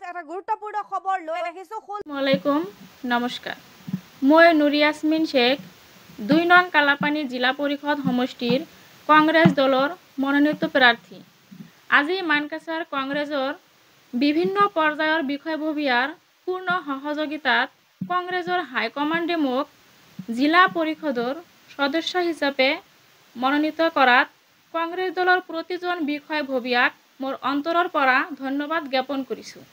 এটা গুৰুত্বপূৰ্ণ খবৰ লৈ আহিছো। আসসালামাইকুম, নমস্কাৰ। মই নুৰি ইয়াছমিন শেখ ২ নং কালাপানী জিলা পৰিষদ সমষ্টিৰ কংগ্ৰেছ দলৰ মনোনীত প্ৰাৰ্থী। আজি মানকাছাৰ কংগ্ৰেছৰ বিভিন্ন পৰ্যায়ৰ বিষয়ববীয়াৰ পূৰ্ণ সহযোগিতাত কংগ্ৰেছৰ হাইকমাণ্ডে মোক জিলা পৰিষদৰ সদস্য হিচাপে মনোনীত কৰাত কংগ্ৰেছ দলৰ প্ৰতিজন বিষয়ববীয়াক মোৰ অন্তৰৰ পৰা ধন্যবাদ জ্ঞাপন কৰিছোঁ।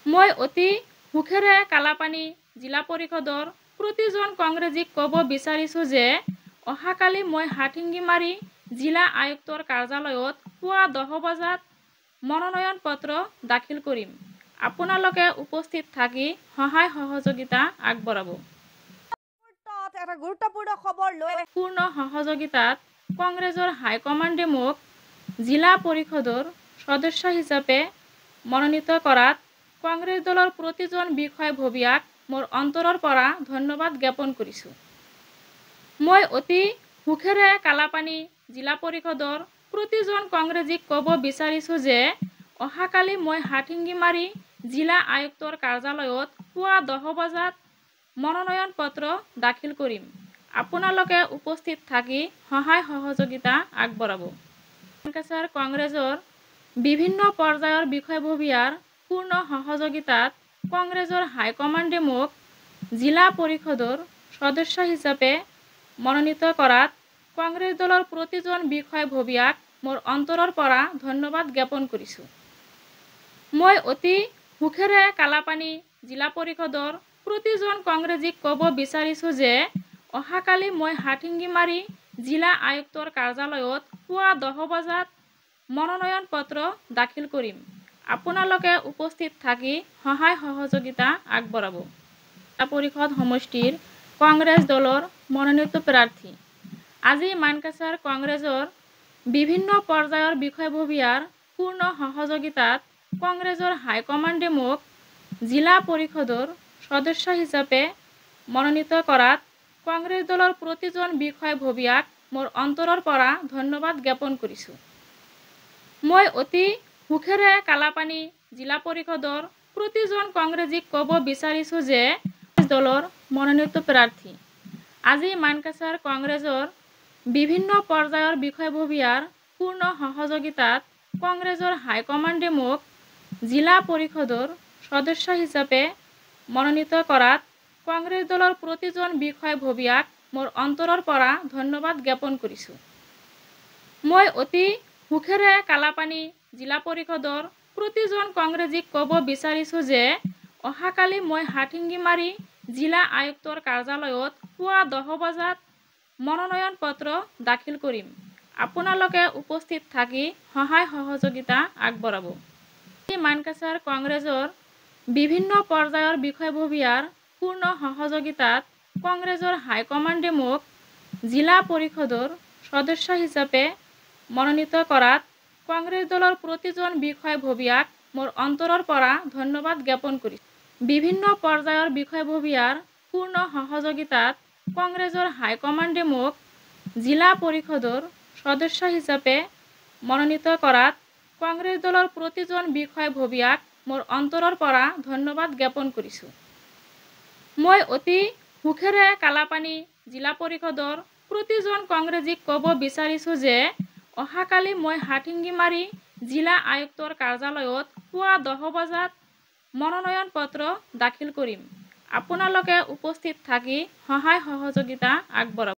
মই অতি সুখেৰে কালাপানী জিলা পৰিষদৰ প্ৰতিজন কংগ্ৰেছীক ক'ব বিচাৰিছোঁ যে অহাকালি মই হাটিংগিমাৰী জিলা আয়ুক্তৰ কাৰ্যালয়ত পুৱা 10 বজাত মনোনয়ন পত্ৰ দাখিল কৰিম। আপোনালোকে উপস্থিত থাকি সহায় সহযোগিতা আগবঢ়াব। এটা গুৰুত্বপূৰ্ণ খবৰ লৈ পূৰ্ণ সহযোগিতাত কংগ্ৰেছৰ হাইকমাণ্ডে মোক জিলা পৰিষদৰ সদস্য হিচাপে মনোনীত কৰাত কংগ্ৰেছ দলৰ প্ৰতিজন বিষয়ববীয়াক মোৰ অন্তৰৰ পৰা ধন্যবাদ জ্ঞাপন কৰিছোঁ। মই অতি সুখেৰে কালাপানী জিলা পৰিষদৰ প্ৰতিজন কংগ্ৰেছীক ক'ব বিচাৰিছোঁ যে অহাকালি মই হাটিংগিমাৰী জিলা আয়ুক্তৰ কাৰ্যালয়ত পুৱা 10 বজাত মনোনয়ন পত্ৰ দাখিল কৰিম। আপোনালোকে উপস্থিত থাকি সহায় সহযোগিতা আগবঢ়াব। মানকাছাৰ কংগ্ৰেছৰ বিভিন্ন পৰ্যায়ৰ বিষয়ববীয়াৰ পূৰ্ণ সহযোগিতাত কংগ্ৰেছৰ হাইকমাণ্ডে মোক জিলা পৰিষদৰ সদস্য হিচাপে মনোনীত কৰাত কংগ্ৰেছ দলৰ প্ৰতিজন বিষয়ববীয়াক মোৰ অন্তৰৰ পৰা ধন্যবাদ জ্ঞাপন কৰিছোঁ। মই অতি সুখেৰে কালাপানী জিলা পৰিষদৰ প্ৰতিজন কংগ্ৰেছীক ক'ব বিচাৰিছোঁ যে অহাকালি মই হাটিংগিমাৰী জিলা আয়ুক্তৰ কাৰ্যালয়ত পুৱা 10 বজাত মনোনয়ন পত্ৰ দাখিল কৰিম। আপোনালোকে উপস্থিত থাকি সহায় সহযোগিতা আগবঢ়াব। জিলা পৰিষদ সমষ্টিৰ কংগ্ৰেছ দলৰ মনোনীত প্ৰাৰ্থী। আজি মানকাছাৰ কংগ্ৰেছৰ বিভিন্ন পৰ্যায়ৰ বিষয়ববীয়াৰ পূৰ্ণ সহযোগিতাত কংগ্ৰেছৰ হাইকমাণ্ডে মোক জিলা পৰিষদৰ সদস্য হিচাপে মনোনীত কৰাত কংগ্ৰেছ দলৰ প্ৰতিজন বিষয়ববীয়াক মোৰ অন্তৰৰ পৰা ধন্যবাদ জ্ঞাপন কৰিছোঁ। মই অতি সুখেৰে কালাপানী জিলা পৰিষদৰ প্ৰতিজন কংগ্ৰেছীক ক'ব বিচাৰিছোঁ যে কংগ্ৰেছ দলৰ মনোনীত প্ৰাৰ্থী। আজি মানকাছাৰ কংগ্ৰেছৰ বিভিন্ন পৰ্যায়ৰ বিষয়ববীয়াৰ পূৰ্ণ সহযোগিতাত কংগ্ৰেছৰ হাইকমাণ্ডে মোক জিলা পৰিষদৰ সদস্য হিচাপে মনোনীত কৰাত কংগ্ৰেছ দলৰ প্ৰতিজন বিষয়ববীয়াক মোৰ অন্তৰৰ পৰা ধন্যবাদ জ্ঞাপন কৰিছোঁ। মই অতি সুখেৰে কালাপানী জিলা পৰিষদৰ প্ৰতিজন কংগ্ৰেছীক ক'ব বিচাৰিছোঁ যে অহাকালি মই হাটিংগিমাৰী জিলা আয়ুক্তৰ কাৰ্যালয়ত পুৱা 10 বজাত মনোনয়ন পত্ৰ দাখিল কৰিম। আপোনালোকে উপস্থিত থাকি সহায় সহযোগিতা আগবঢ়াব। মানকাছাৰ কংগ্ৰেছৰ বিভিন্ন পৰ্যায়ৰ বিষয়ববীয়াৰ পূৰ্ণ সহযোগিতাত কংগ্ৰেছৰ হাইকমাণ্ডে মোক জিলা পৰিষদৰ সদস্য হিচাপে মনোনীত কৰাত কংগ্ৰেছ দলৰ প্ৰতিজন বিষয়ববীয়াক মোৰ অন্তৰৰ পৰা ধন্যবাদ জ্ঞাপন কৰিছোঁ। বিভিন্ন পৰ্যায়ৰ বিষয়ববীয়াৰ পূৰ্ণ সহযোগিতাত কংগ্ৰেছৰ হাইকমাণ্ডে মোক জিলা পৰিষদৰ সদস্য হিচাপে মনোনীত কৰাত কংগ্ৰেছ দলৰ প্ৰতিজন বিষয়ববীয়াক মোৰ অন্তৰৰ পৰা ধন্যবাদ জ্ঞাপন কৰিছোঁ। মই অতি সুখেৰে কালাপানী জিলা পৰিষদৰ প্ৰতিজন কংগ্ৰেছীক ক'ব বিচাৰিছোঁ যে অহাকালি মই হাটিংগিমাৰী জিলা আয়ুক্তৰ কাৰ্যালয়ত পুৱা 10 বজাত মনোনয়ন পত্ৰ দাখিল কৰিম। আপোনালোকে উপস্থিত থাকি সহায় সহযোগিতা আগবঢ়াব।